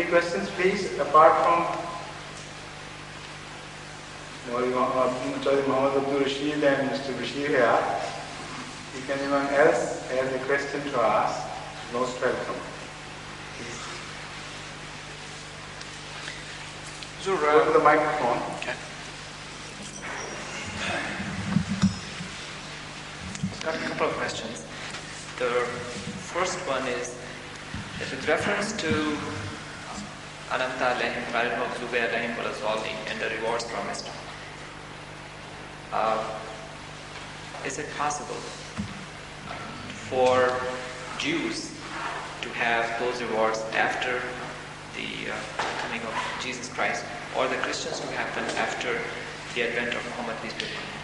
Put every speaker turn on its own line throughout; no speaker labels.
Any questions, please, apart from Muhammad Abdul Rashid and Mr. Bashir here? If anyone else has a question to ask, most welcome. So, go to the microphone.
Okay. I've got a couple of questions. The first one is that with reference to Anamta alayhim, Ghalib Maghdubi alayhim wa Dhalin, and the rewards promised. Is it possible for Jews to have those rewards after the coming of Jesus Christ, or the Christians to happen after the advent of Muhammad peace be upon him?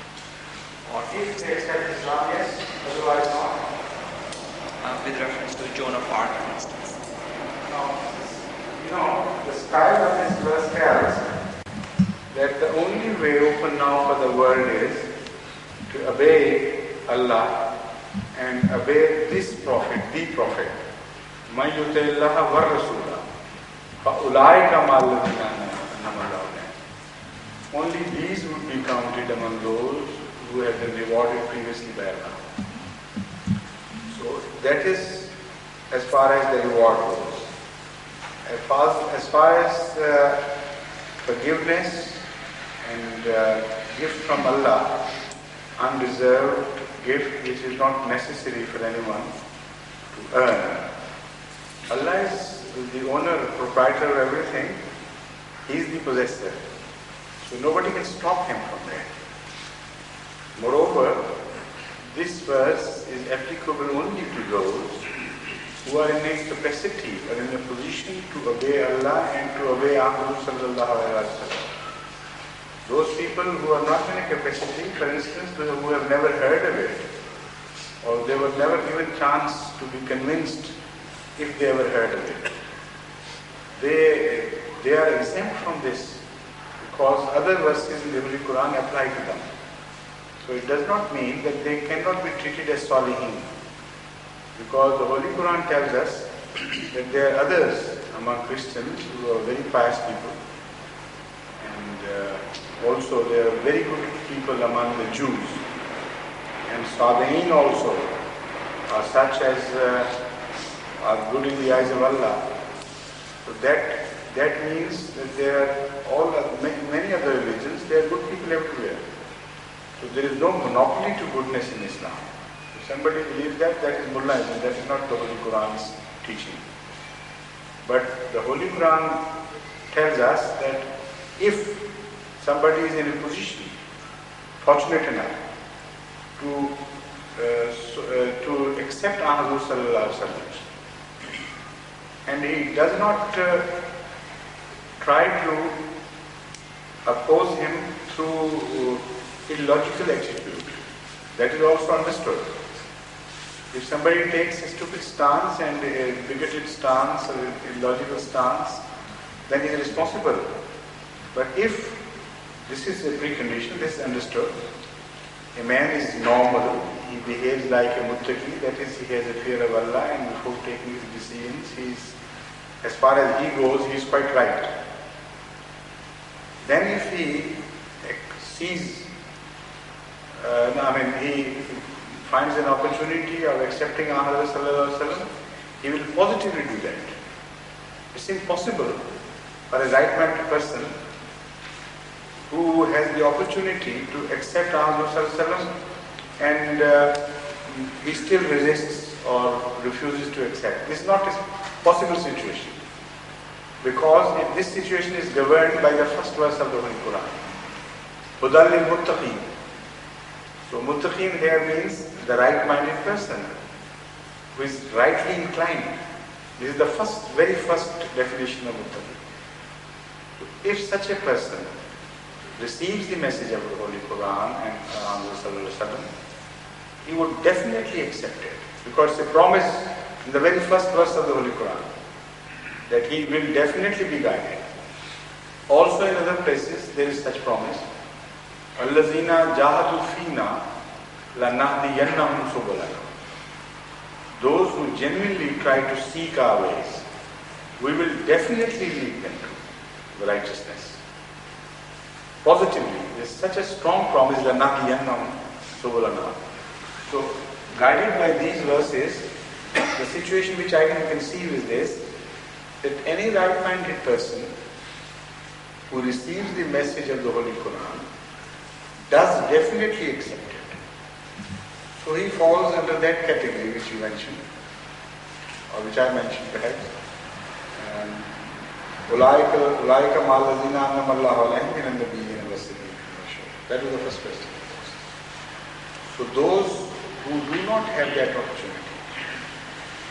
Or
if they accept Islam, yes, otherwise not.
With reference to Joan of Arc, for instance.
The style of this verse tells that the only way open now for the world is to obey Allah and obey this prophet, the prophet. مَنْ يُطِعِ اللَّهَ وَالرَّسُولَ فَأُولَٰئِكَ مَعَ الَّذِينَ أَنْعَمَ اللَّهُ عَلَيْهِمْ. Only these would be counted among those who have been rewarded previously by Allah. So that is as far as the reward goes. As far as forgiveness and gift from Allah, undeserved gift which is not necessary for anyone to earn. Allah is the owner, proprietor of everything. He is the possessor. So nobody can stop him from that. Moreover, this verse is applicable only to those who are in a capacity or in a position to obey Allah and to obey Ahmad sallallahu alaihi wasallam. Those people who are not in a capacity, for instance, who have never heard of it, or they were never given chance to be convinced if they ever heard of it, they are exempt from this because other verses in the Holy Quran apply to them. So it does not mean that they cannot be treated as salihin, because the Holy Quran tells us that there are others among Christians who are very pious people, and also there are very good people among the Jews, and Salihin also are such as are good in the eyes of Allah. So that means that there are many other religions, there are good people everywhere. So there is no monopoly to goodness in Islam. If somebody believes that, that is Mullahism, that is not the Holy Quran's teaching. But the Holy Quran tells us that if somebody is in a position, fortunate enough, to accept Ahmad sallallahu alaihi wasallam, and he does not try to oppose him through illogical attitude, that is also understood. If somebody takes a stupid stance and a bigoted stance or illogical stance, then he is responsible. But if this is a precondition, this is understood. A man is normal, he behaves like a muttaqi, that is, he has a fear of Allah, and before taking his decisions, as far as he goes, he is quite right. Then if he sees, he finds an opportunity of accepting Ahmad sallallahu alaihi wasallam, he will positively do that. It's impossible for a right-minded person who has the opportunity to accept Ahmad sallallahu alaihi wasallam and he still resists or refuses to accept. This is not a possible situation, because if this situation is governed by the first verse of the Holy Quran, Hudal lil Muttaqeen. So Muttaqeen here means the right-minded person who is rightly inclined. This is the very first definition of Muttaqeen. If such a person receives the message of the Holy Quran and Ahmad sallallahu alaihi wasallam, he would definitely accept it, because it's a promise in the very first verse of the Holy Quran that he will definitely be guided. Also in other places there is such promise. Allazina jahadu fina lanahdiyannahum subulana. Those who genuinely try to seek our ways, we will definitely lead them to the righteousness. Positively, there's such a strong promise, Lanahiyannahum Subulana. So, guided by these verses, the situation which I can conceive is this, that any right-minded person who receives the message of the Holy Quran does definitely accept it. So he falls under that category which you mentioned, or which I mentioned perhaps. Ulaika ma'allazina an'ama Allahu alayhim minan nabiyyin was-siddiqin wash-shuhada. That was the first question. So those who do not have that opportunity,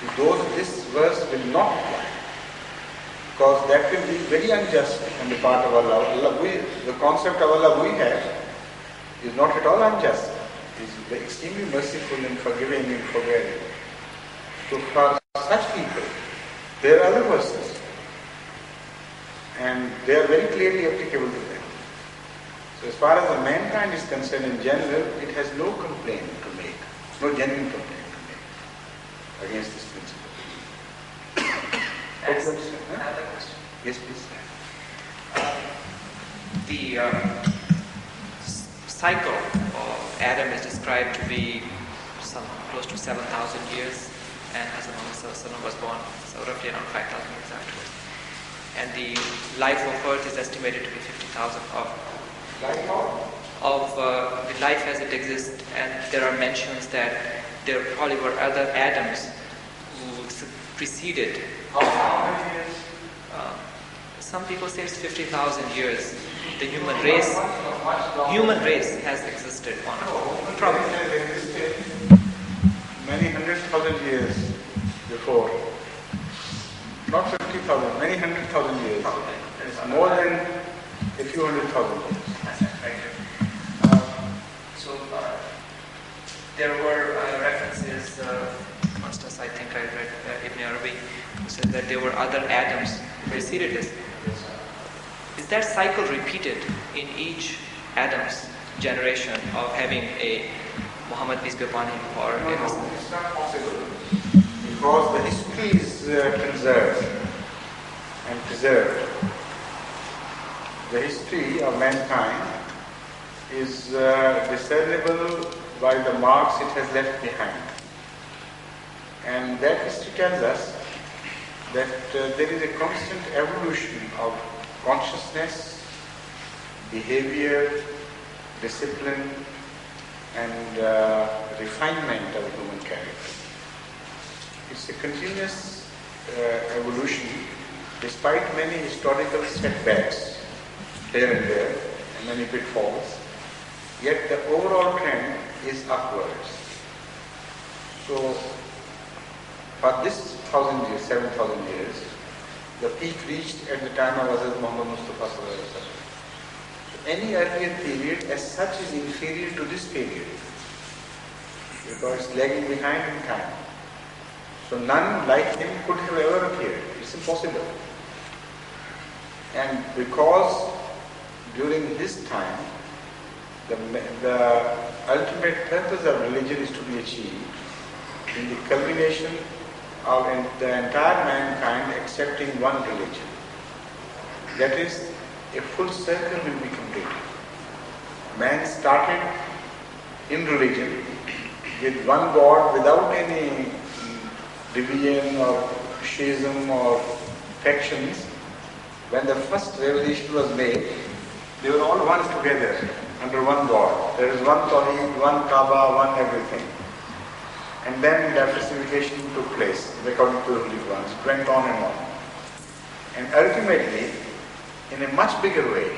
to those this verse will not apply, because that will be very unjust on the part of Allah. The concept of Allah we have is not at all unjust. He is extremely merciful and forgiving and forbearing. So for such people, there are other verses, and they are very clearly applicable to them. So as far as the mankind is concerned in general, it has no complaint to make, no genuine complaint to make against this principle.
Another question.
Yes, please.
The cycle of Adam is described to be close to 7,000 years, and Hazrat Muhammad was born so roughly around 5,000 years afterwards. And the life of Earth is estimated to be 50,000 of the life as it exists, and there are mentions that there probably were other Adams who preceded.
How many years?
Some people say it's 50,000 years. The human race has existed on Earth.
Probably has existed many 100,000 years before. Not 50,000, many 100,000 years. It's more than a few 100,000 years.
There were references, amongst us, I think I read Ibn Arabi, who said that there were other Adams who preceded this. Is that cycle repeated in each Adam's generation of having a Muhammad peace be upon him or
No, it's not possible. Because the history is conserved and preserved. The history of mankind is discernible by the marks it has left behind. And that history tells us that there is a constant evolution of consciousness, behavior, discipline, and refinement of the human character. It's a continuous evolution despite many historical setbacks here and there and many pitfalls, yet the overall trend is upwards. So for this 1,000 years, 7,000 years, the peak reached at the time of Hazrat Muhammad Mustafa Sallallahu Alaihi Wasallam. So any earlier period as such is inferior to this period because it's lagging behind in time. So none like him could have ever appeared. It's impossible. And because during his time the ultimate purpose of religion is to be achieved in the culmination of the entire mankind accepting one religion. That is, a full circle will be completed. Man started in religion with one God without any division or schism or factions. When the first revelation was made, they were all one together under one God. There is one Tawheed, one Kaaba, one everything. And then diversification took place according to the Holy Quran. It went on and on. And ultimately, in a much bigger way,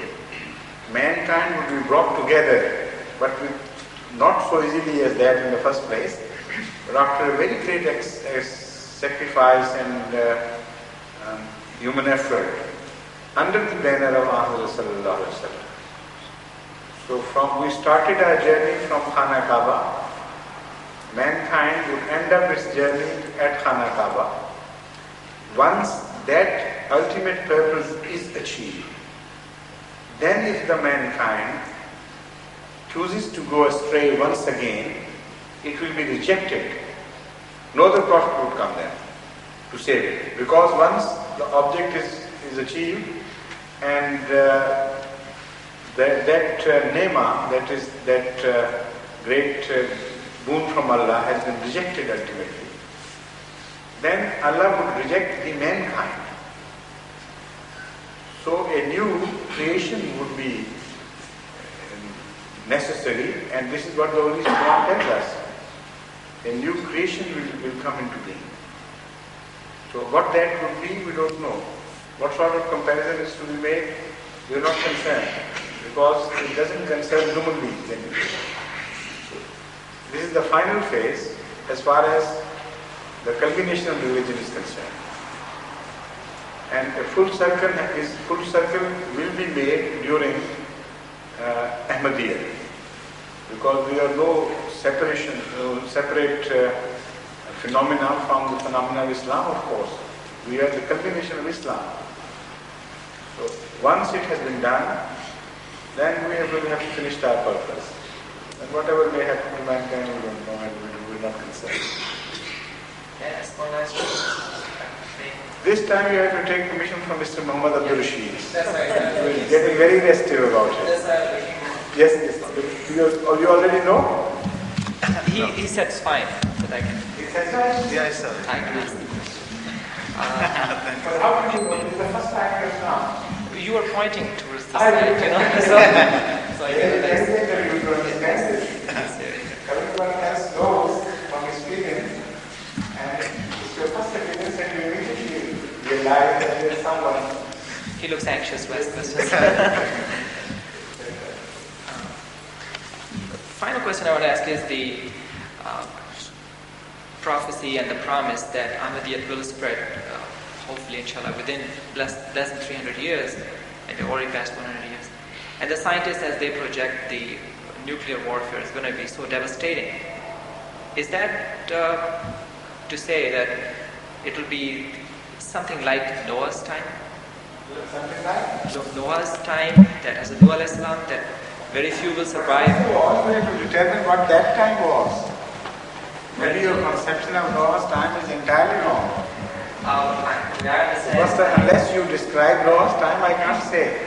mankind would be brought together, but not so easily as that in the first place, but after a very great sacrifice and human effort under the banner of Muhammad Sallallahu Alaihi Wasallam. So we started our journey from Khana Kaaba. Mankind would end up its journey at Khana Kaaba. Once that ultimate purpose is achieved, then if the mankind chooses to go astray once again, it will be rejected. No other prophet would come there to save it. Because once the object is achieved, and that nema, that is that great boon from Allah, has been rejected ultimately, then Allah would reject the mankind. So a new creation would be necessary, and this is what the Holy Quran tells us. A new creation will come into being. So what that would be, we don't know. What sort of comparison is to be made, we are not concerned, because it doesn't concern human beings anyway. This is the final phase as far as the culmination of religion is concerned. And a full circle will be made during Ahmadiyya, because we are no separate phenomena from the phenomena of Islam, of course. We are the culmination of Islam. So once it has been done, then we will have finished our purpose. And whatever may happen to mankind, we don't know, and we are not concerned.
Yes, one last question.
This time you have to take permission from Mr. Muhammad Abdul Rashid.
That's right.
We're getting very restive about it. Yes, yes. You already know?
He said it's fine, but I can.
He said that?
Yeah, I saw it.
I can ask the question.
But how did you know? This is the first time you have come.
You were pointing towards the side, you know. So I
Very
realized.
that you to understand this. Everyone else knows from experience, and it's your first experience, and you immediately realize that there is someone.
He looks anxious to ask questions. Final question I want to ask is the prophecy and the promise that Ahmadiyyat will spread, hopefully, inshallah, within less than 300 years, and they're already past 100 years. And the scientists, as they project the nuclear warfare is going to be so devastating. Is that to say that it will be something like Noah's time?
Something like?
Noah's time, that has a Noah Islam, that very few will survive.
You have to determine what that time was. Maybe your conception of Noah's time is entirely wrong. Unless you describe Noah's time, I can't say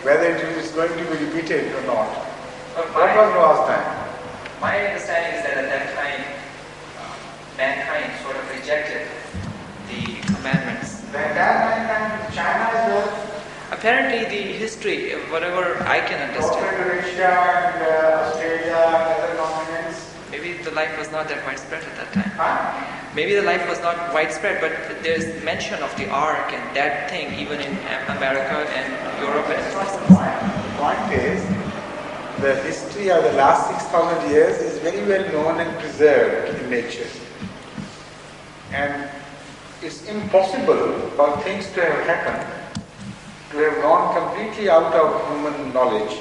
whether it is going to be repeated or not. What was Noah's time?
My understanding is that at that time, mankind sort of rejected the commandments.
The entire mankind, China as well.
Apparently, the history, whatever I can understand,
Russia and Australia and other continents.
maybe the life was not that widespread at that time.
Huh?
Maybe the life was not widespread, but there's mention of the ark and that thing even in America and Europe and places.
The point is, the history of the last 6,000 years is very well known and preserved in nature. And it's impossible for things to have happened, to have gone completely out of human knowledge,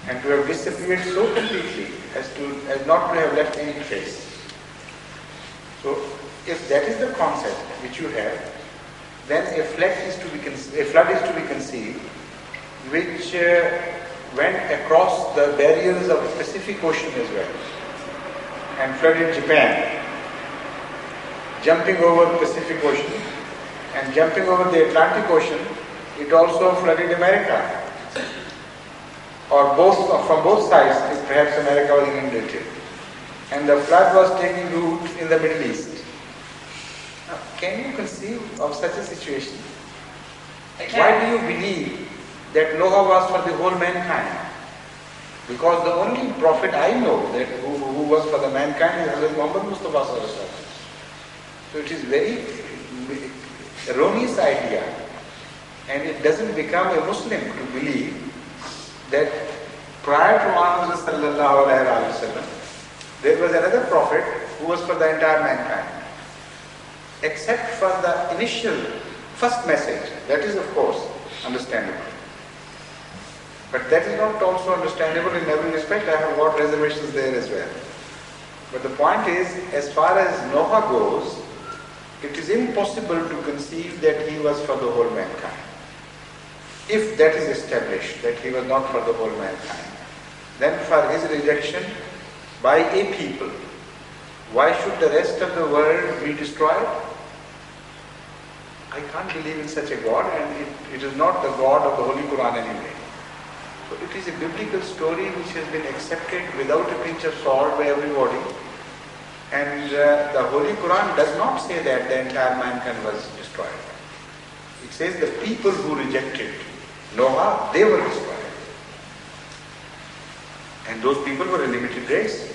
and to have disappeared so completely as not to have left any trace. So, if that is the concept which you have, then a flood is to be conceived, which went across the barriers of the Pacific Ocean as well, and flooded Japan, jumping over the Pacific Ocean, and jumping over the Atlantic Ocean. It also flooded America, or from both sides, if perhaps America was inundated. And the flood was taking root in the Middle East. Now, can you conceive of such a situation? Why do you believe that Noah was for the whole mankind? Because the only prophet I know that who was for the mankind is Hazrat Muhammad Mustafa Sallallahu Alaihi Wasallam. So it is very erroneous idea. And it doesn't become a Muslim to believe that prior to Muhammad sallallahu alaihi wasallam, there was another prophet who was for the entire mankind. Except for the initial, first message. That is, of course, understandable. But that is not also understandable in every respect. I have got reservations there as well. But the point is, as far as Noah goes, it is impossible to conceive that he was for the whole mankind. If that is established, that he was not for the whole mankind, then for his rejection by a people, why should the rest of the world be destroyed? I can't believe in such a God, and it is not the God of the Holy Quran anyway. So it is a biblical story which has been accepted without a pinch of salt by everybody. And the Holy Quran does not say that the entire mankind was destroyed. It says the people who rejected Noah, they were destroyed. And those people were a limited race.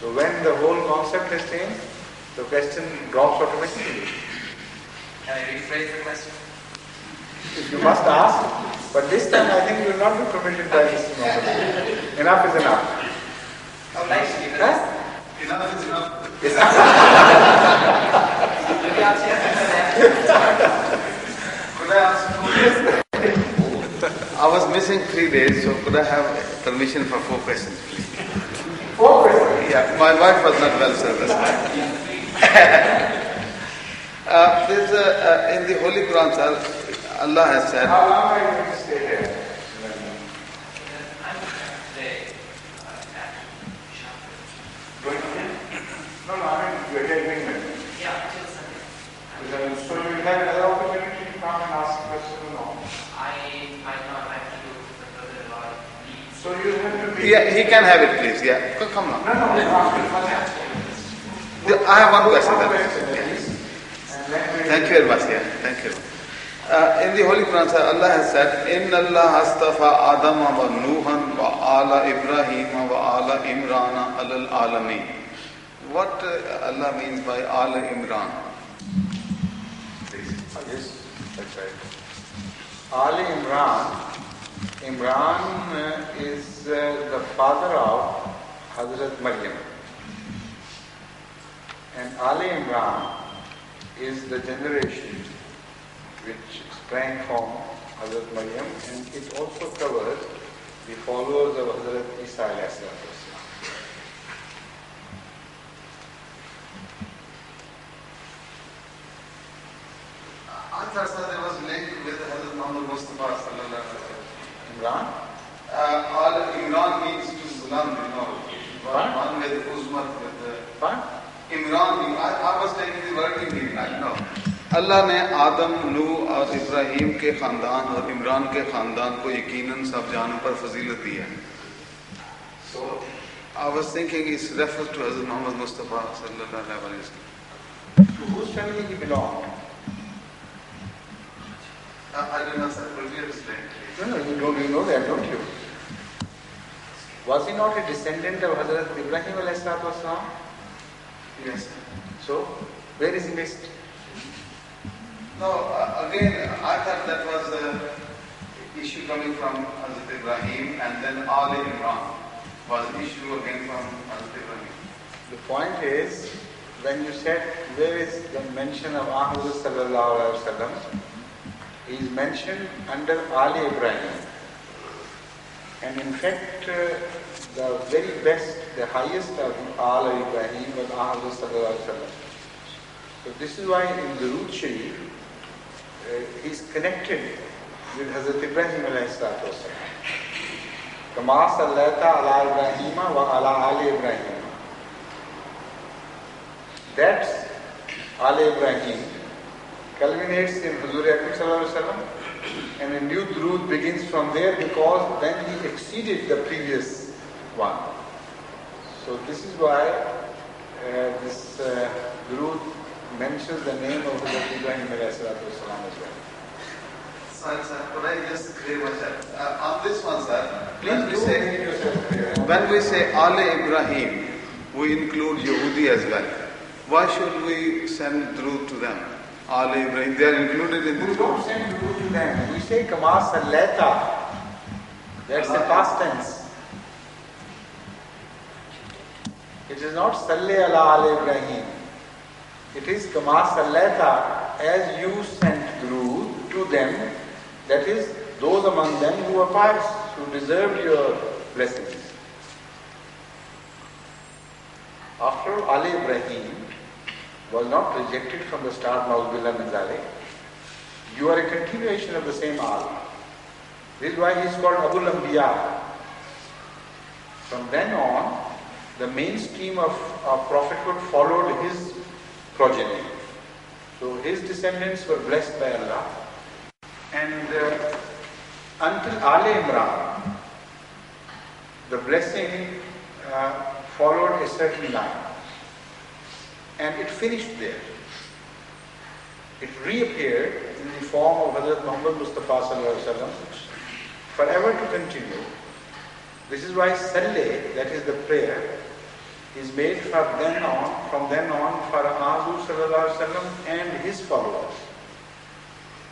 So when the whole concept has changed, the question drops automatically.
Can I rephrase the question?
You must ask, but this time I think you will not be permitted by Mr. Mohammed. Enough is enough.
Oh, nice.
Enough is enough. Could I ask I was missing 3 days, so could I have permission for 4 questions, please?
4 questions?
Yeah, my wife was not well serviced. In the Holy Quran, sir, Allah has said.
How long are you going to stay here? No, I mean, you are here doing it.
Yeah, till Sunday.
So you will have another opportunity to come and ask questions or no?
I know I have to do the brother-in-law leave.
So you have to be...
Yeah, he can have it, please. Yeah, come on.
No,
I have one question.
One
Then.
question, please. And then we...
Thank you very much. Yeah, thank you. In the Holy Quran, Allah has said, "Inna Allah astafa Adam wa Nuhan wa ala Ibrahim wa ala Imran alal alamin." What Allah means by ala Imran?
Yes, that's right. Ali Imran is the father of Hazrat Maryam. And Ali Imran is the generation which sprang from Hazrat Maryam, and it also covers the followers of Hazrat Isa alayhi salatu wasalam.
I thought there was linked with Hazrat Muhammad Mustafa sallallahu alaihi wasallam.
Imran?
Al Imran means to belong, you know.
What?
One with Uzmat, with
What?
Imran. I was taking the word in meaning, I know. अल्लाह ने आदम, नूह और इब्राहिम के खानदान और इमरान के खानदान को यकीनन सब जानों पर फजीलत दी है. So I was thinking it's refers to Hazrat Muhammad Mustafa sallallahu alaihi wasallam.
To whose family he belonged?
I don't know, sir. Will you explain?
No, you know that, don't you? Was he not a descendant of Hazrat Ibrahim alayhi salatu wasalam?
Yes.
So, where is he based?
No, again, I thought that was the issue coming from Hazrat Ibrahim, and then Ali Imran was an issue again from Hazrat Ibrahim.
The point is, when you said where is the mention of Ahmad sallallahu alaihi wasallam, he is mentioned under Ali Ibrahim. And in fact, the very best, the highest of Ali Ibrahim was Ahmad sallallahu alaihi wasallam. So this is why in Durood Sharif, he is connected with Hazrat Ibrahim alayhi salatu wasalam. Kama sallaita ala Ibrahim wa ala Ali Ibrahim. That's Ali Ibrahim culminates in Huzur Akram sallallahu alaihi wasallam, and a new Durood begins from there because then he exceeded the previous one. So this is why this Durood mentions the name of Hazrat Ibrahim alayhi salatu wasalam as well.
Sir, could I just clear myself? On this one, sir,
Please do make yourself clear.
when we say Ali Ibrahim, we include Yehudi as well. Why should we send Durood to them? Ali Ibrahim, they are included in
We
the
don't send Durood to them. We say Kama Sallaita. That's the past tense. It is not Salli ala Ali Ibrahim. It is Kama Sallaita, as you sent Durood to them, that is, those among them who were pious, who deserved your blessings. After all, Ali Ibrahim was not rejected from the start, Mauzubillah min zalik. You are a continuation of the same Ali. This is why he is called Abul Anbiya. From then on, the mainstream of prophethood followed his progeny. So his descendants were blessed by Allah. And until Ali Imran, the blessing followed a certain line. And it finished there. It reappeared in the form of Hazrat Muhammad Mustafa Sallallahu Alaihi Wasallam, forever to continue. This is why Saleh, that is the prayer, is made from then on for Ahmad Sallallahu Alaihi Wasallam and his followers.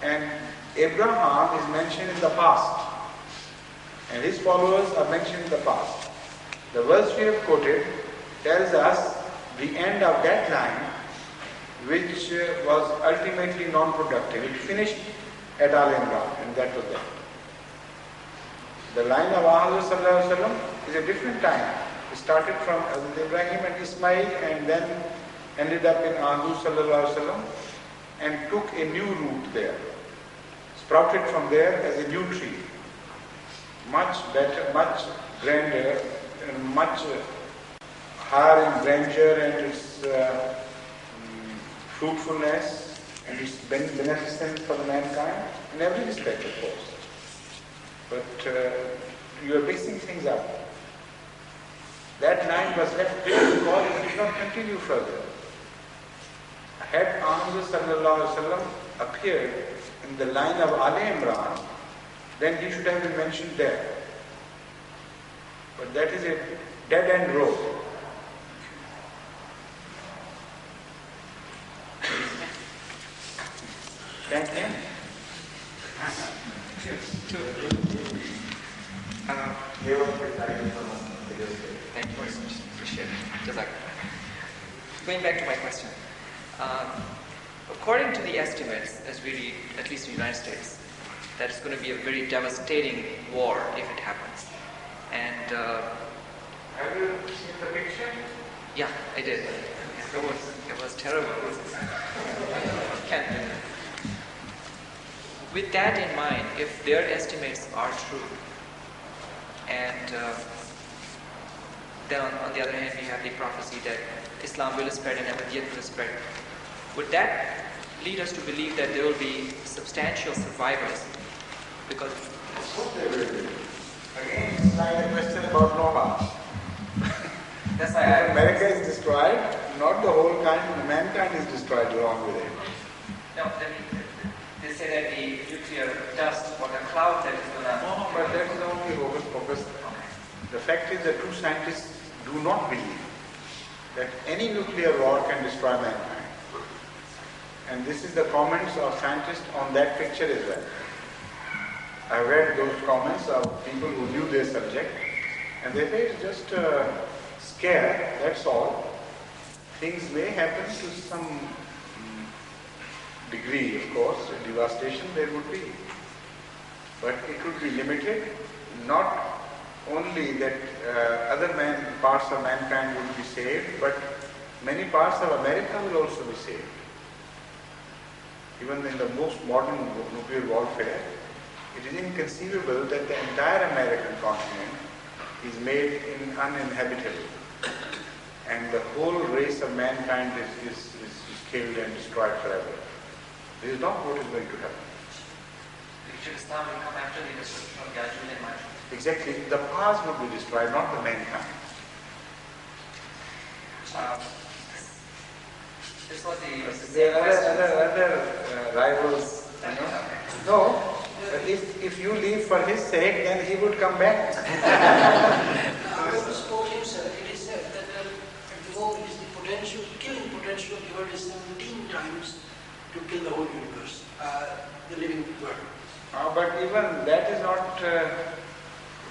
And Abraham is mentioned in the past, and his followers are mentioned in the past. The verse we have quoted tells us the end of that line, which was ultimately non-productive. It finished at Al Imran, and that was that. The line of Ahmad Sallallahu Alaihi Wasallam is a different time. It started from Ibrahim and Ismail and then ended up in Ahmad Sallallahu Alaihi Wasallam and took a new route there. Sprouted from there as a new tree. Much better, much grander, and much higher in grandeur and its fruitfulness and its beneficence for the mankind in every respect, of course. But you are mixing things up. That line was left there because it did not continue further. Had Ahmad Sallallahu Alaihi Wasallam appeared in the line of Ali Imran, then he should have been mentioned there. But that is a dead-end road. Thank him.
Thank you very much. Appreciate it. Jazakallah. Going back to my question. According to the estimates, as we read, at least in the United States, that it's going to be a very devastating war if it happens. And
have you seen the picture?
Yeah, I did. It was terrible. With that in mind, if their estimates are true, and then on the other hand we have the prophecy that Islam will spread and Ahmadiyyat will spread, would that lead us to believe that there will be substantial survivors? Because
there will be. Again, it's like a question about Noah.
That's why
America is destroyed, not the whole kind, mankind is destroyed along with it.
No, they say that the nuclear dust or the cloud that is going to...
No, but that is only hocus pocus. The fact is that true scientists do not believe that any nuclear war can destroy mankind. And this is the comments of scientists on that picture as well. I read those comments of people who knew their subject, and they say it's just a scare, that's all. Things may happen to some degree, of course, devastation there would be. But it would be limited, not only that other parts of mankind would be saved, but many parts of America will also be saved. Even in the most modern nuclear warfare, it is inconceivable that the entire American continent is made uninhabitable. And the whole race of mankind is killed and destroyed forever. This is not what is going to happen.
Islam will come after the destruction of Ya'juj and Ma'juj.
Exactly. The past would be destroyed, not the mankind.
This was the
there are other rivals. No, if you leave for his sake, then he would come back.
Prophet spoke himself. It is said that the war is the killing potential of the world is 17 times to kill the whole universe, the living world.
But even that is not,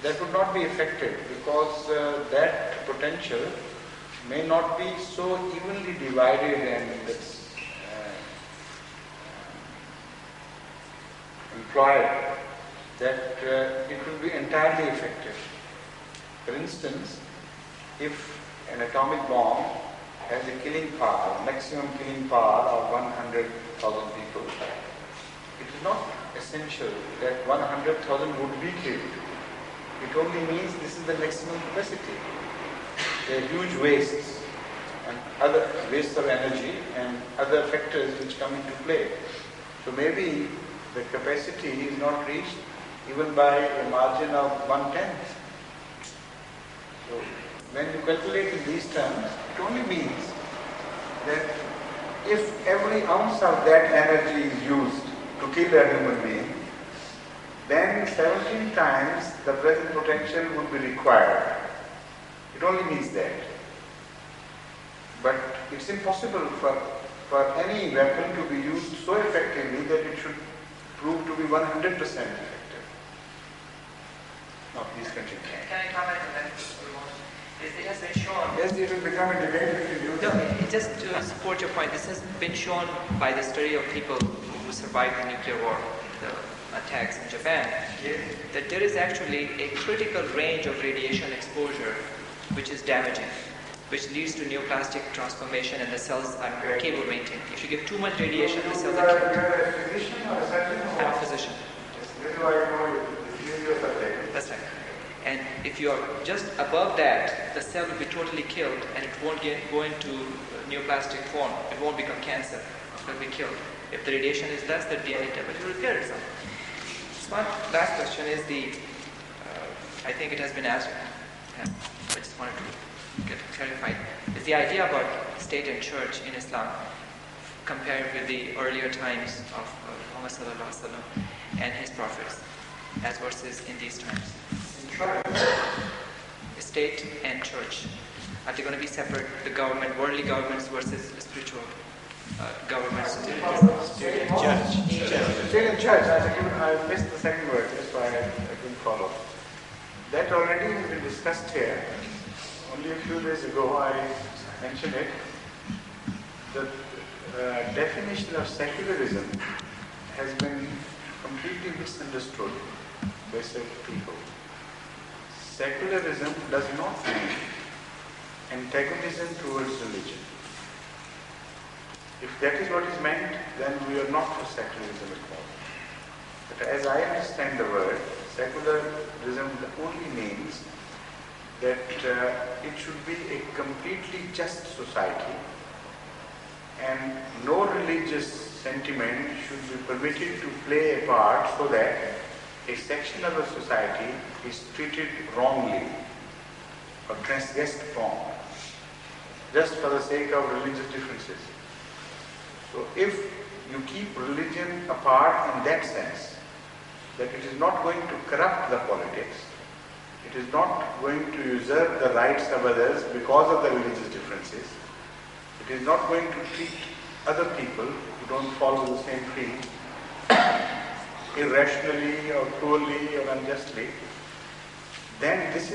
that would not be effective because that potential may not be so evenly divided and employed that it will be entirely effective. For instance, if an atomic bomb has a killing power, maximum killing power of 100,000 people, it is not essential that 100,000 would be killed. It only means this is the maximum capacity. There are huge wastes and other waste of energy and other factors which come into play. So maybe the capacity is not reached even by a margin of 1/10. So when you calculate in these terms, it only means that if every ounce of that energy is used to kill a human being, then 17 times the present potential would be required. It only means that. But it's impossible for any weapon to be used so effectively that it should prove to be 100% effective. Now, please continue.
Can I comment on that? It has been shown.
Yes, it will become a debate between you.
No, just to support your point, this has been shown by the study of people who survived the nuclear war, the attacks in Japan, that there is actually a critical range of radiation exposure which is damaging, which leads to neoplastic transformation and the cells are incapable of maintaining. If you give too much radiation, the cells are killed.
You are a physician or a surgeon?
I'm a physician.
This is why you know this is your subject.
That's right. And if you are just above that, the cell will be totally killed and it won't go into neoplastic form. It won't become cancer. It will be killed. If the radiation is less, the DNA temperature will repair itself. So one last question is I think it has been asked, I just wanted to get clarified, is the idea about state and church in Islam compared with the earlier times of Muhammad sallallahu alaihi wasallam and his prophets as versus in these times. State and church, are they going to be separate? The government, worldly governments versus spiritual governments?
State and church. State and church. I missed the second word, that's why I couldn't follow. That already has been discussed here. Only a few days ago I mentioned it. The definition of secularism has been completely misunderstood by certain people. Secularism does not mean antagonism towards religion. If that is what is meant, then we are not for secularism at all. But as I understand the word, secularism only means that it should be a completely just society and no religious sentiment should be permitted to play a part so that a section of the society is treated wrongly or transgressed from just for the sake of religious differences. So if you keep religion apart in that sense, that it is not going to corrupt the politics, it is not going to usurp the rights of others because of the religious differences, it is not going to treat other people who don't follow the same creed irrationally or cruelly or unjustly, then this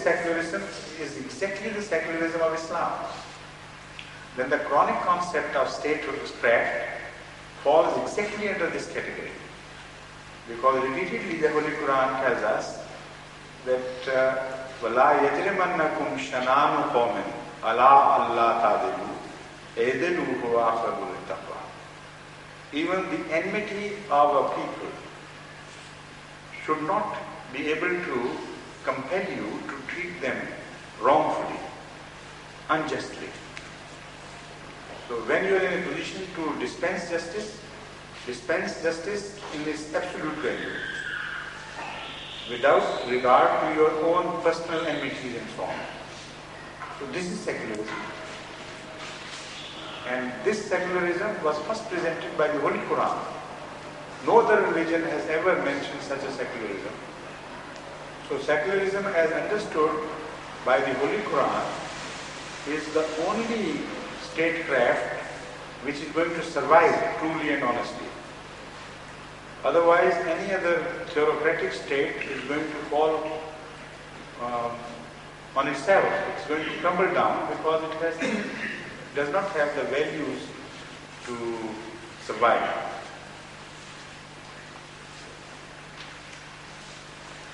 secularism is exactly the secularism of Islam. Then the Quranic concept of statecraft falls exactly under this category. Because repeatedly the Holy Quran tells us that وَلَا يَجْرِمَنَّكُمْ شَنَانُ قَوْمٍ عَلَىٰ أَلَّا تَعْدِلُوا اعْدِلُوا هُوَ أَقْرَبُ لِلتَّقْوَىٰ. Even the enmity of a people should not be able to compel you to treat them wrongfully, unjustly. So when you are in a position to dispense justice in its absolute value, without regard to your own personal enmities and so on. So this is secularism. And this secularism was first presented by the Holy Quran. No other religion has ever mentioned such a secularism. So secularism as understood by the Holy Quran is the only statecraft which is going to survive truly and honestly. Otherwise, any other theocratic state is going to fall on itself. It's going to crumble down because it does not have the values to survive.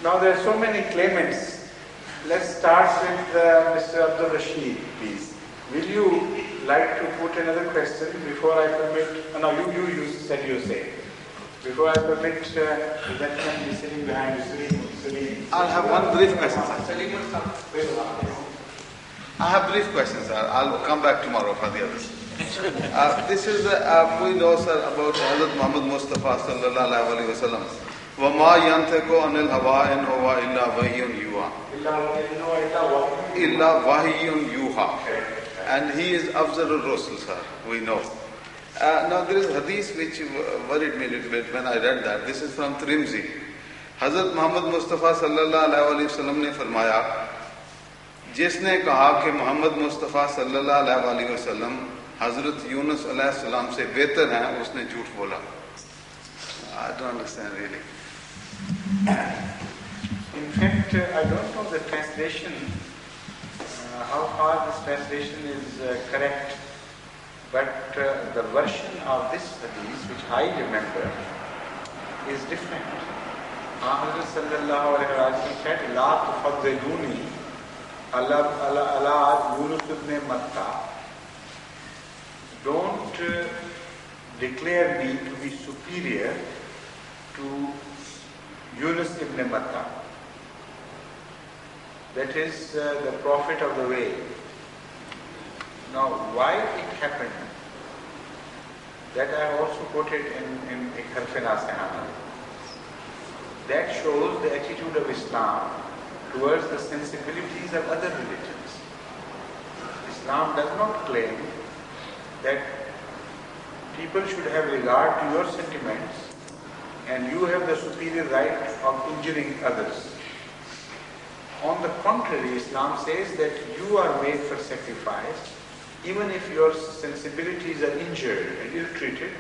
Now there are so many claimants. Let's start with Mr. Abdul Rashid, please. Will you like to put another question before I permit? No, you said you say. Before I permit the gentleman be sitting behind you, Salim.
I'll have one brief question. I have brief questions, sir. I'll come back tomorrow for the others. This is, we know, sir, about Hazrat Muhammad Mustafa sallallahu alaihi wasallam. وَمَا يَنْتَقُ عَنِ الْهَوَىٰ إِنْ هُوَ إِلَّا وَحْيٌ يُوحَىٰ. إِلَّا وَحْيٌ يُوحَىٰ. And he is Afzalur Rusul, sir. We know. Now there is hadith which worried me a little bit when I read that. This is from Tirmidhi. Hazrat Muhammad Mustafa sallallahu alaihi wasallam ने फरमाया, जिसने कहा कि मोहम्मद मुस्तफ़ा सल्लल्लाहु अलैहि वसल्लम हजरत यूनुस अलैहिस्सलाम से बेहतर हैं, उसने झूठ बोला. I don't understand really.
In fact, I don't know the translation, how far this translation is correct, but the version of this hadith, which I remember, is different. Hazrat sallallahu alaihi wasallam said, "La tufaddiluni ala Yunus ibn Matta." Don't declare me to be superior to Yunus ibn Matta. That is the prophet of the way. Now, why it happened, that I have also quoted in Harfina Sahana. That shows the attitude of Islam towards the sensibilities of other religions. Islam does not claim that people should have regard to your sentiments and you have the superior right of injuring others. On the contrary, Islam says that you are made for sacrifice. Even if your sensibilities are injured and ill-treated,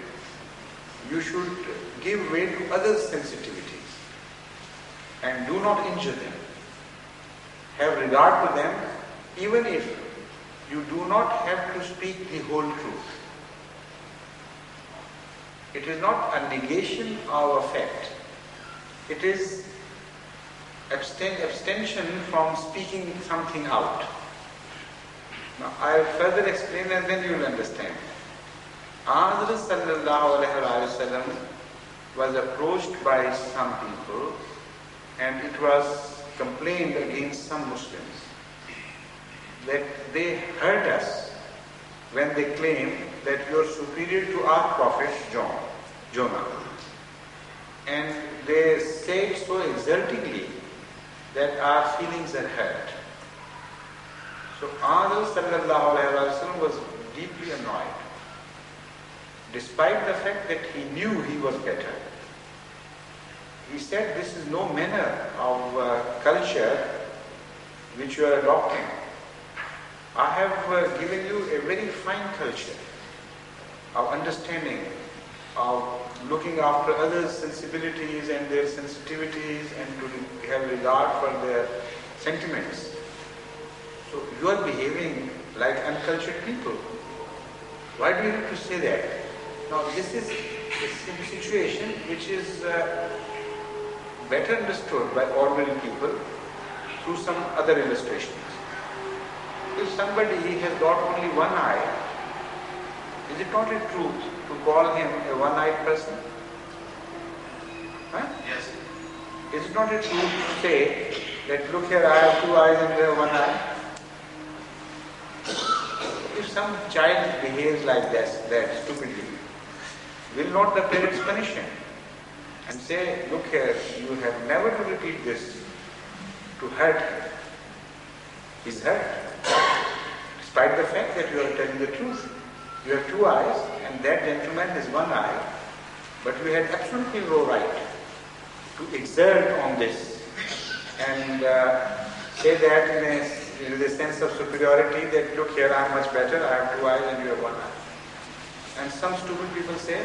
you should give way to others' sensitivities and do not injure them. Have regard to them, even if you do not have to speak the whole truth. It is not a negation of a fact. It is abstention from speaking something out. Now, I will further explain and then you will understand. Hazrat sallallahu alaihi wasallam was approached by some people and it was complained against some Muslims that they hurt us when they claim that you are superior to our prophet Jonah. And they say it so exultingly that our feelings are hurt. So Hazrat sallallahu alaihi wasallam was deeply annoyed, despite the fact that he knew he was better. He said, "This is no manner of culture which you are adopting. I have given you a very fine culture of understanding, of looking after others' sensibilities and their sensitivities and to have regard for their sentiments. So you are behaving like uncultured people. Why do you have to say that?" Now this is a situation which is better understood by ordinary people through some other illustrations. If somebody has got only one eye, is it not a truth to call him a one-eyed person? Huh?
Yes.
Is it not a truth to say that, look here, I have two eyes and you have one eye? If some child behaves like that stupidly, will not the parents punish him and say, look here, you have never to repeat this to hurt him? He's hurt. Despite the fact that you are telling the truth. You have two eyes and that gentleman has one eye, but we had absolutely no right to exert on this and say that in a sense of superiority that, look here, I am much better, I have two eyes and you have one eye. And some stupid people say,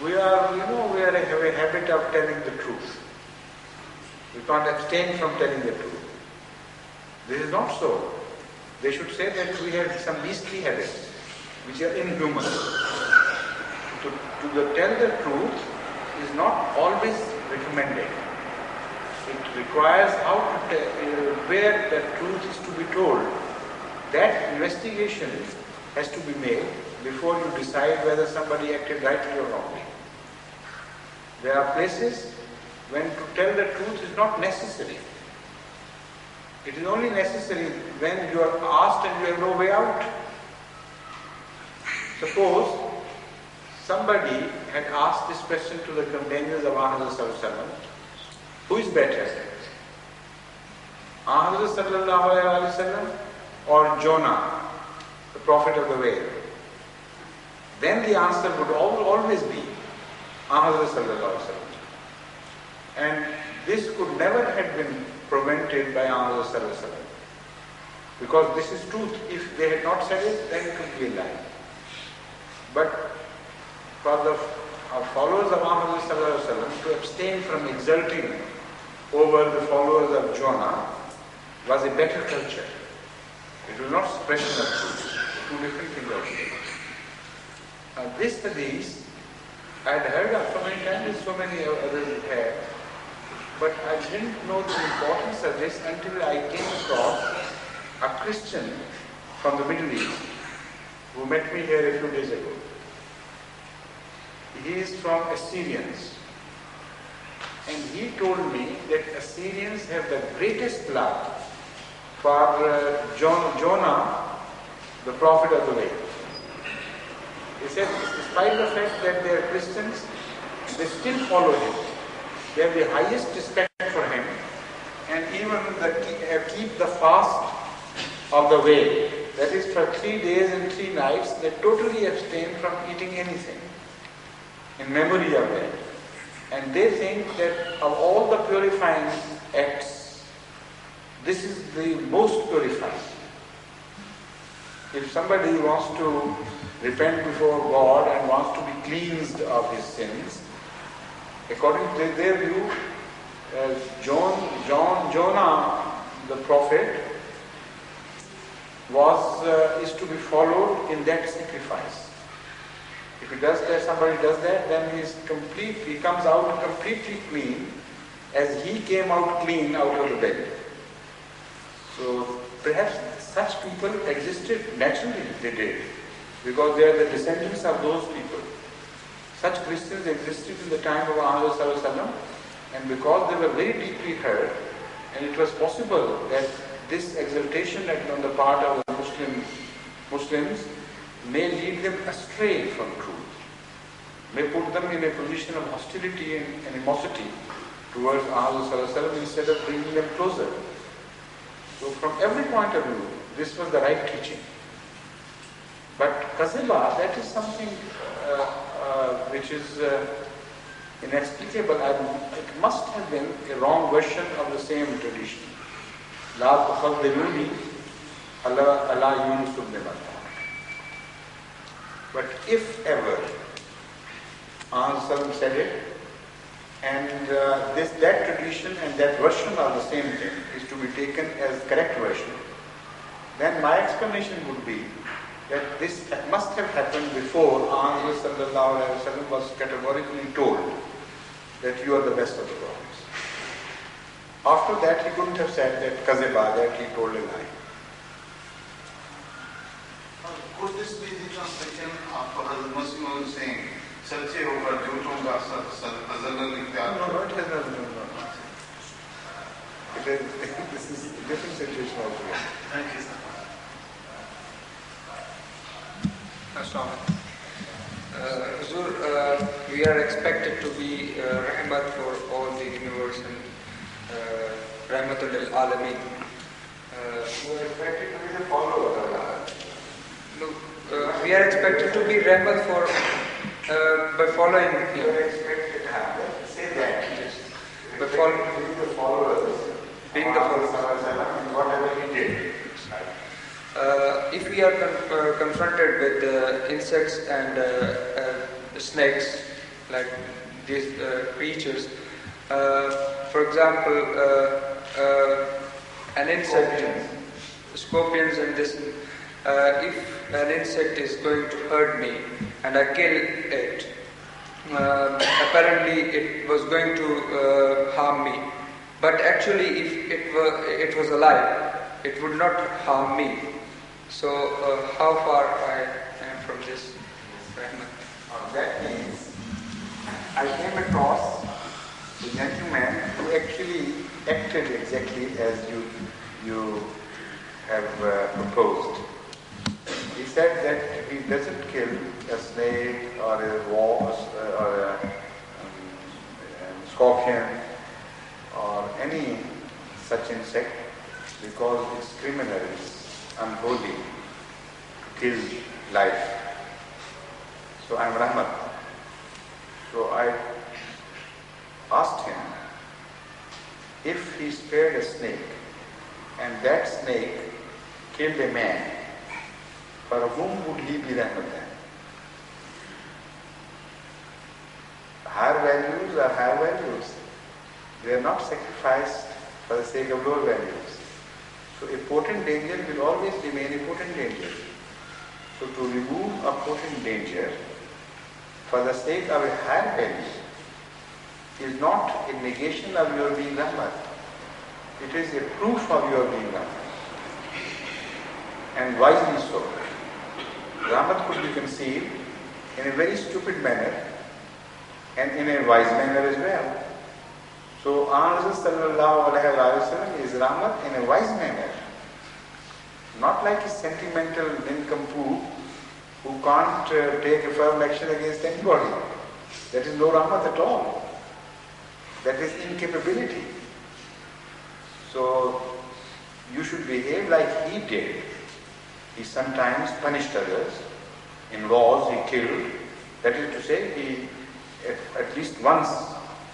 we have a habit of telling the truth. We can't abstain from telling the truth. This is not so. They should say that we have some beastly habits which are inhuman. To tell the truth is not always recommended. It requires how to where the truth is to be told. That investigation has to be made before you decide whether somebody acted rightly or wrongly. There are places when to tell the truth is not necessary. It is only necessary when you are asked and you have no way out. Suppose somebody had asked this question to the companions of Ahmad Sallallahu, who is better? Ahmad Sallallahu or Jonah, the prophet of the whale? Then the answer would always be Ahmad Sallallahu. And this could never have been prevented by Ahmad Sallallahu. Because this is truth. If they had not said it, then it could be a lie. But for the followers of Ahmad Sallallahu to abstain from exulting over the followers of Jonah was a better culture. It was not suppression of truth. Two different things altogether. This hadith I had heard of so many times, so many others have, but I didn't know the importance of this until I came across a Christian from the Middle East who met me here a few days ago. He is from Assyrians, and he told me that Assyrians have the greatest love for Jonah, the prophet of the way. He said, despite the fact that they are Christians, they still follow him. They have the highest respect for him, and even keep the fast of the way. That is, for 3 days and 3 nights, they totally abstain from eating anything in memory of that. And they think that of all the purifying acts, this is the most purifying. If somebody wants to repent before God and wants to be cleansed of his sins, according to their view, Jonah, the prophet, is to be followed in that sacrifice. If he does that, somebody does that, then he comes out completely clean, as he came out clean out of the bed. So perhaps such people existed naturally, they did, because they are the descendants of those people. Such Christians existed in the time of Ahmad Sallallahu, and because they were very deeply hurt, and it was possible that this exaltation on the part of the Muslims may lead them astray from truth, may put them in a position of hostility and animosity towards Ahmad Sallallahu instead of bringing them closer. So from every point of view, this was the right teaching. But Kaziba, that is something which is inexplicable. It must have been a wrong version of the same tradition. La tufaddiluni ala Yunus ibn Matta. But if ever Ahmad said it, and that tradition and that version are the same thing, is to be taken as correct version, then my explanation would be that this must have happened before Ahmad Sallallahu Alaihi Wasallam was categorically told that you are the best of the prophets. After that, he couldn't have said that Kaziba, that he told a lie.
Could this be the translation of Hazrat Muslim saying, "Sache hogar jhutron ka azalal ikhtiyar"?
No, it has nothing. No. This is a different situation altogether.
Thank you, sir.
Huzur, we are expected to be rahmat for all the universe and rahmatul lil alameen.
You are expected to be the follower of Allah.
We are expected to be rahmat for by following him.
You are expected to happen. Say that.
Yes.
By being the followers.
Being the followers.
And whatever he did.
If we are confronted with insects and snakes, like these creatures, for example, an insect, scorpions and this, if an insect is going to hurt me and I kill it, apparently it was going to harm me. But actually, if it was alive, it would not harm me. So, how far I am from this rahmat?
That means I came across a gentleman who actually acted exactly as you you have proposed. He said that he doesn't kill a snake or a wasp or a scorpion or any such insect because it's criminal, it's unholy to kill life. So I'm Rahmat. So I asked him if he spared a snake and that snake killed a man, for whom would he be Rahmat then? Higher values are higher values. They are not sacrificed for the sake of lower values. So a potent danger will always remain a potent danger. So to remove a potent danger for the sake of a higher value is not a negation of your being Rahmat. It is a proof of your being Rahmat. And wisely so. Rahmat could be conceived in a very stupid manner and in a wise manner as well. So Rasul sallallahu alaihi wasallam is Rahmat in a wise manner. Not like a sentimental nincompoop who can't take a firm action against anybody. That is no Rahmat at all. That is incapability. So you should behave like he did. He sometimes punished others. In wars he killed. That is to say, he at least once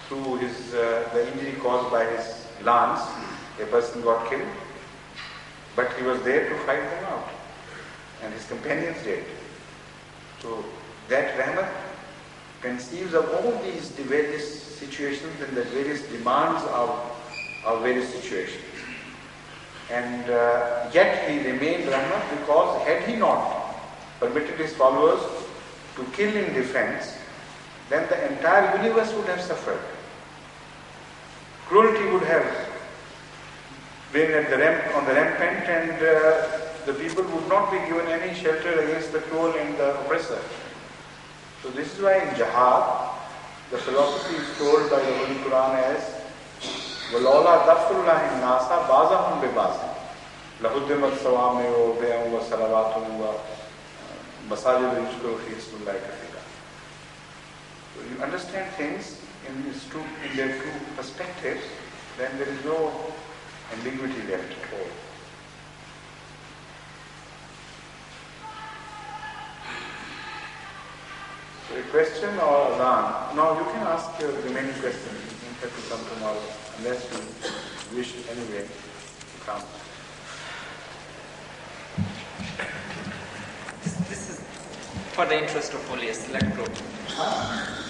through his the injury caused by his lance, a person got killed. But he was there to fight them out. And his companions did. So that Rahmat conceives of all these various situations and the various demands of various situations. And yet he remained Rahmat because had he not permitted his followers to kill in defense, then the entire universe would have suffered. Cruelty would have been on the rampant, and the people would not be given any shelter against the cruel and the oppressor. So this is why in Jihad, the philosophy is told by the Holy Quran as وَلَوْلَا دَفْرُ اللَّهِ النَّاسَ بَعْضَهُمْ بِبَعْضٍ لَهُدِّمَتْ صَوَامِعُ وَبِيعٌ وَصَلَوَاتٌ وَمَسَاجِدُ يُذْكَرُ فِيهَا اسْمُ اللَّهِ كَثِيرًا. So you understand things in their true perspectives, then there is no ambiguity left at all. So a question or adhan? No, you can ask your remaining questions. You don't have to come tomorrow unless you wish anyway to come.
This is for the interest of only a select group.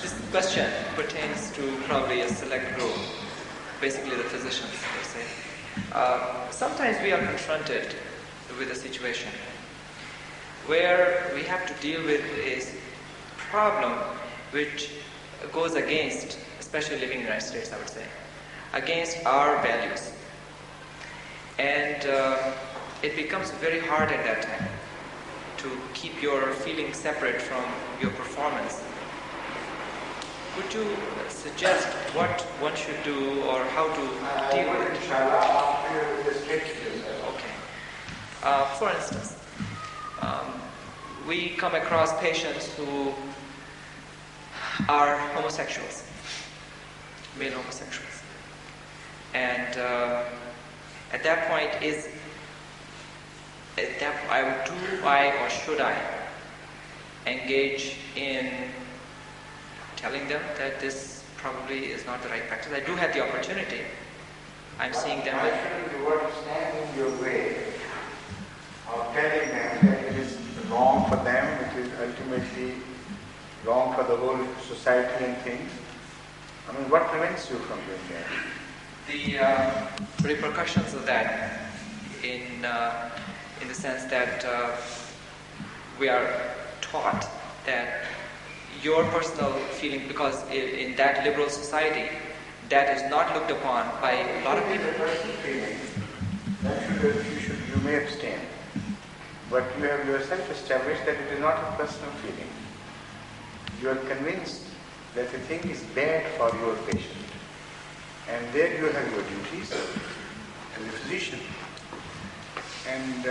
This question pertains to probably a select group, basically the physicians, per se. Sometimes we are confronted with a situation where we have to deal with a problem which goes against, especially living in the United States, I would say, against our values. And it becomes very hard at that time to keep your feelings separate from your performance. Could you suggest what one should do or how to deal with it? Okay. For instance, we come across patients who are homosexuals, male homosexuals. And at that point, do I or should I engage in telling them that this probably is not the right practice? I do have the opportunity. I'm seeing them.
Actually, what stands in your way of telling them that it is wrong for them, it is ultimately wrong for the whole society and things. I mean, what prevents you from doing that?
The repercussions of that, in the sense that we are taught that your personal feeling, because in that liberal society, that is not looked upon by a lot of people.
Personal feeling, you may abstain, but you have yourself established that it is not a personal feeling. You are convinced that the thing is bad for your patient, and there you have your duties as a physician. And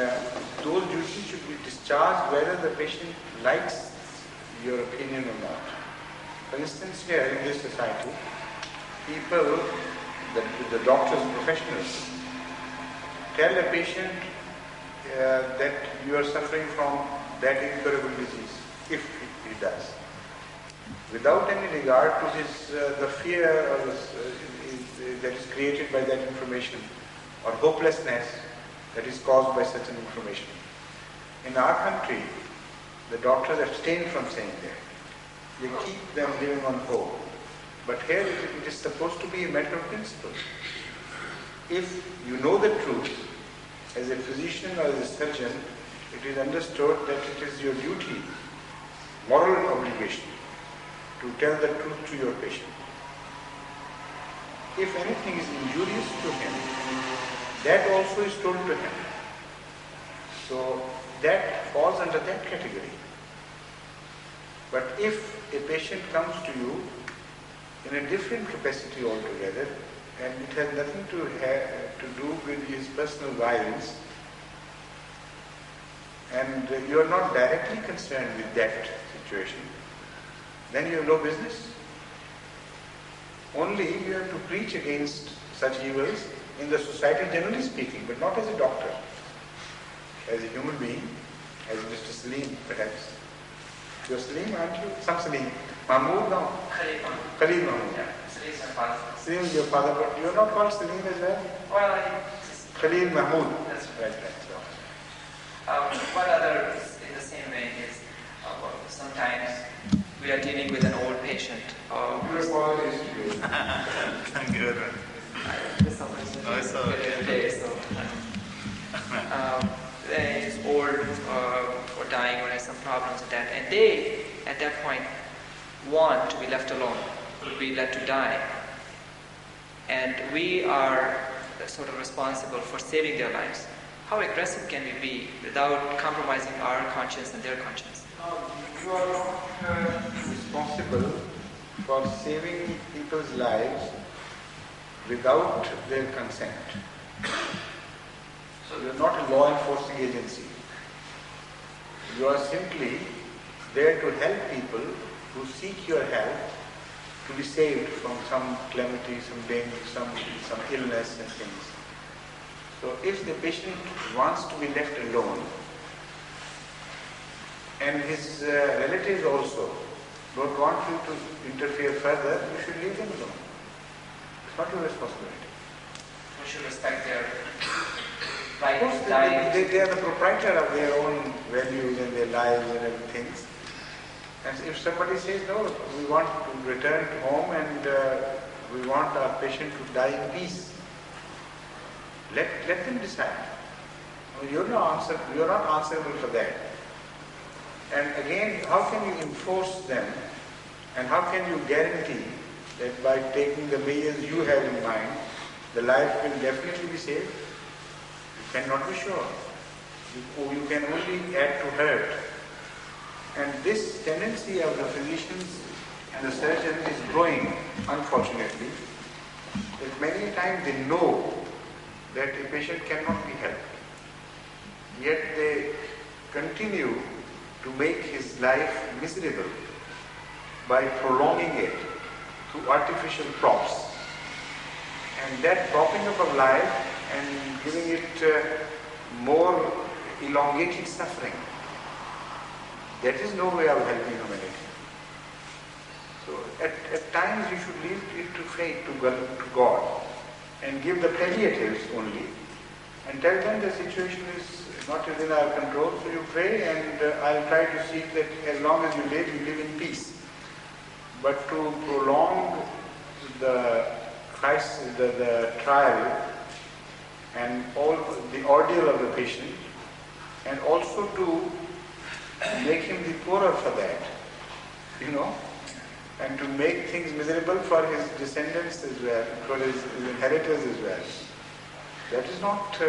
those duties should be discharged whether the patient likes your opinion or not. For instance, here in this society, people, the doctors, professionals, tell a patient that you are suffering from that incurable disease, if he does, without any regard to the fear or that is created by that information, or hopelessness that is caused by such an information. In our country, the doctors abstain from saying that. They keep them living on hope. But here it is supposed to be a matter of principle. If you know the truth, as a physician or as a surgeon, it is understood that it is your duty, moral obligation, to tell the truth to your patient. If anything is injurious to him, that also is told to him. So that falls under that category. But if a patient comes to you in a different capacity altogether, and it has nothing to do with his personal violence, and you are not directly concerned with that situation, then you have no business. Only you have to preach against such evils in the society generally speaking, but not as a doctor. As a human being, as Mr. Salim perhaps. You're Salim, aren't you? Some Salim. Mahmood, no? Khalid Mahmood.
Yeah, Salim is my father.
Salim is your father, but you're not called Salim as well?
Well,
Khalid Mahmood.
That's
right.
One other in the same vein is sometimes we are dealing with an old patient.
Your apologies to you.
Thank you.
Is old or dying or has some problems with that, and they at that point want to be left alone, to be let to die, and we are sort of responsible for saving their lives. How aggressive can we be without compromising our conscience and their conscience?
You are not responsible for saving people's lives without their consent. So you are not a law enforcing agency. You are simply there to help people who seek your help to be saved from some calamity, some danger, some illness and things. So if the patient wants to be left alone, and his relatives also don't want you to interfere further, you should leave them alone. It's not your responsibility.
We should respect their right
Of course,
to die.
they are the proprietor of their own values and their lives and everything. And if somebody says, no, we want to return home and we want our patient to die in peace, let them decide. You're not answerable for that. And again, how can you enforce them, and how can you guarantee that by taking the measures you have in mind, the life will definitely be saved? You cannot be sure. You can only add to hurt. And this tendency of the physicians and the surgeons is growing, unfortunately, that many times they know that a patient cannot be helped. Yet they continue to make his life miserable by prolonging it through artificial props. And that propping up of life and giving it more elongated suffering, that is no way of helping humanity. So at times you should leave it to fate, to God, and give the palliatives only, and tell them the situation is not within our control, so you pray, and I'll try to see that as long as you live in peace. But to prolong the crisis, the trial, and all the ordeal of the patient, and also to make him the poorer for that, and to make things miserable for his descendants as well, for his inheritors as well. That is not,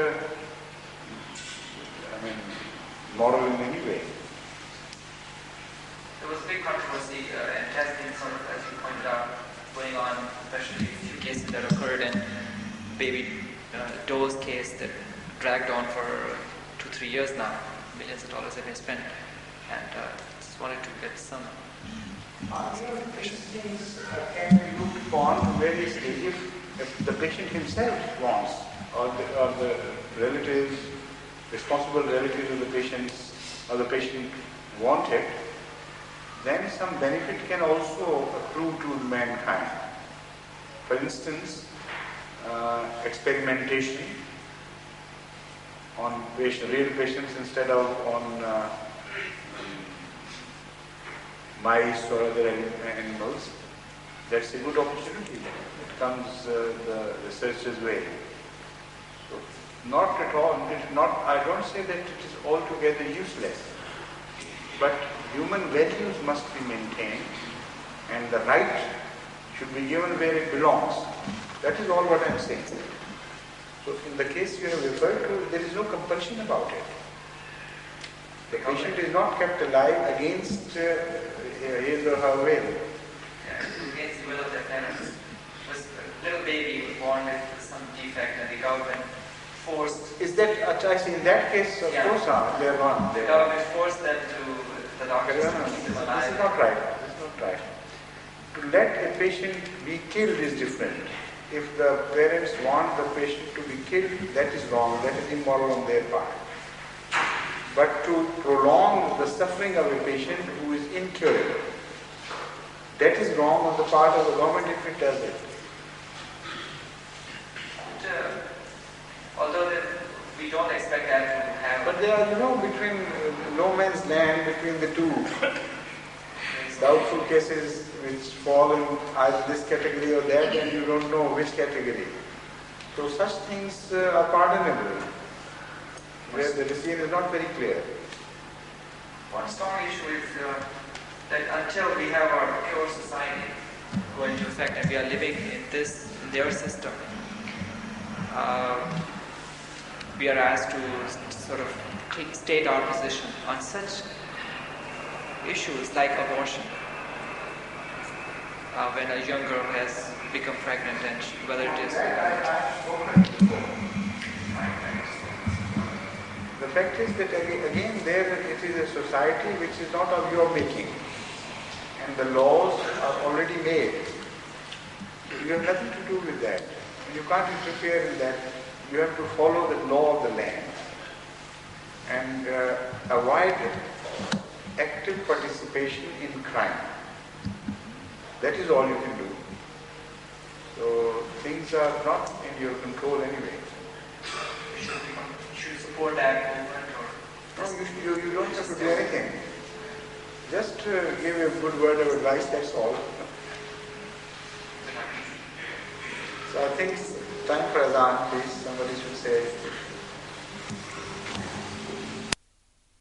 moral in any way.
There was a big controversy and it has been sort of, as you pointed out, going on, especially a few cases that occurred, and baby Doe's case that dragged on for 2-3 years now. Millions of dollars have been spent, and just wanted to get some.
These things can be looked upon to various stages. If the patient himself wants, or the relatives, responsible relatives of the patients, or the patient want it, then some benefit can also accrue to mankind. For instance, experimentation on real patients instead of on mice or other animals. That's a good opportunity. It comes the researcher's way. So, not at all. I don't say that it is altogether useless, but human values must be maintained, and the right should be given where it belongs. That is all what I am saying. So in the case you have referred to, there is no compulsion about it. The patient is not kept alive against his or her will.
Against the will of their parents. A little baby was born with some defect, and the government forced.
Is that, I see, in that case, of course, they are not.
The government forced them to, the doctors to keep them alive.
This is not right. This is not right. To let a patient be killed is different. If the parents want the patient to be killed, that is wrong, that is immoral on their part. But to prolong the suffering of a patient who is incurable, that is wrong on the part of the government if it does it.
Although we don't expect that to happen.
But they are, between no man's land, between the two. Doubtful cases which fall in either this category or that, and you don't know which category. So such things are pardonable, where the decision is not very clear.
One strong issue is that until we have our pure society go into effect and we are living in their system, we are asked to sort of state our position on such issues like abortion. When a young girl has become pregnant, and whether it is...
The fact is that again there it is a society which is not of your making, and the laws are already made. You have nothing to do with that. You can't interfere in that. You have to follow the law of the land and avoid active participation in crime. That is all you can do. So things are not in your control anyway.
Should support that movement, or
no, you don't have to do anything. Just give a good word of advice, that's all. So I think time for Azan, please. Somebody should say